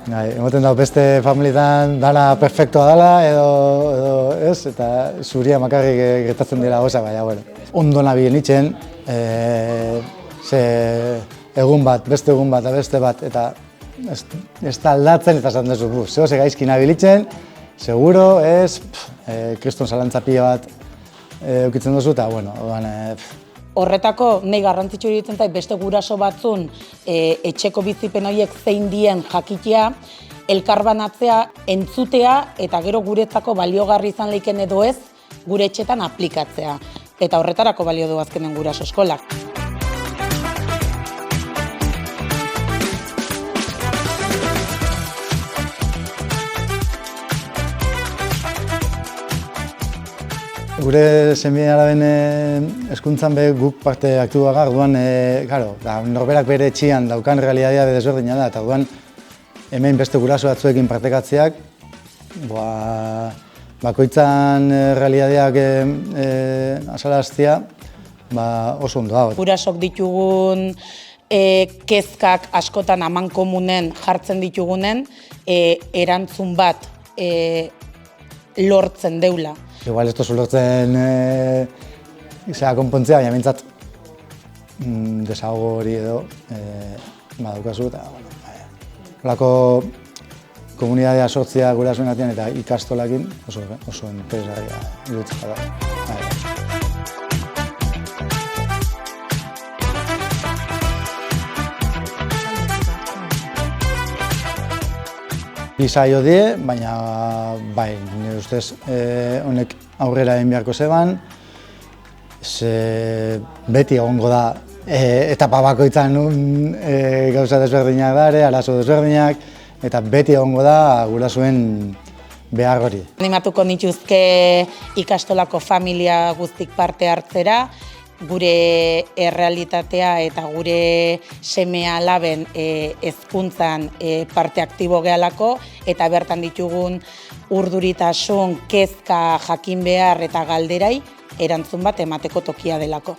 Emoten dago beste familietan dana perfektoa dela edo ez, eta zuria makarrik gertatzen dira goza, baina, bueno. Ondo nabilen itzen, egun bat, beste egun bat, beste bat, eta ez da aldatzen eta esan duzu, zehose gaizki nabilitzen, seguro, ez, kriston zalantza pila bat eukitzen duzu, eta, bueno, Horretako, nahi garrantzitsu iruditzen zait beste guraso batzun etxeko bizipen horiek zein dien jakitea, elkarbanatzea, entzutea eta gero guretzako baliogarri izan leiken edo ez, gure etxetan aplikatzea. Eta horretarako balio du azkenen guraso eskolak. Gure semeen araben hezkuntzan guk parte aktu gara, orduan, norberak bere etxian daukan realitatea desberdina da, eta orduan hemen beste guraso batzuekin partekatzeak, bakoitzan realitateak azaraztea oso ondo da. Gurasok ditugun kezkak askotan amankomunen jartzen ditugunen, erantzun bat lortzen deula. Igual ez tozu lortzen konpontzea, baina mintzat desahogo hori edo badaukazu eta holako komunitatea sortzea gurasoen artean eta ikastolakin oso interesgarria iruditzen da. Bizaio die, baina bai, nire ustez honek aurrera egin beharko zeban, beti egongo da etapa bakoitzan gauza desberdinak dare, arazo desberdinak, eta beti egongo da gurasoen behar hori. Animatuko nituzke ikastolako familia guztik parte hartzera, gure errealitatea eta gure seme-alaben hezkuntzan parte aktibo gehalako eta bertan ditugun urduritasun, kezka, jakin behar eta galderai erantzun bat emateko tokia delako.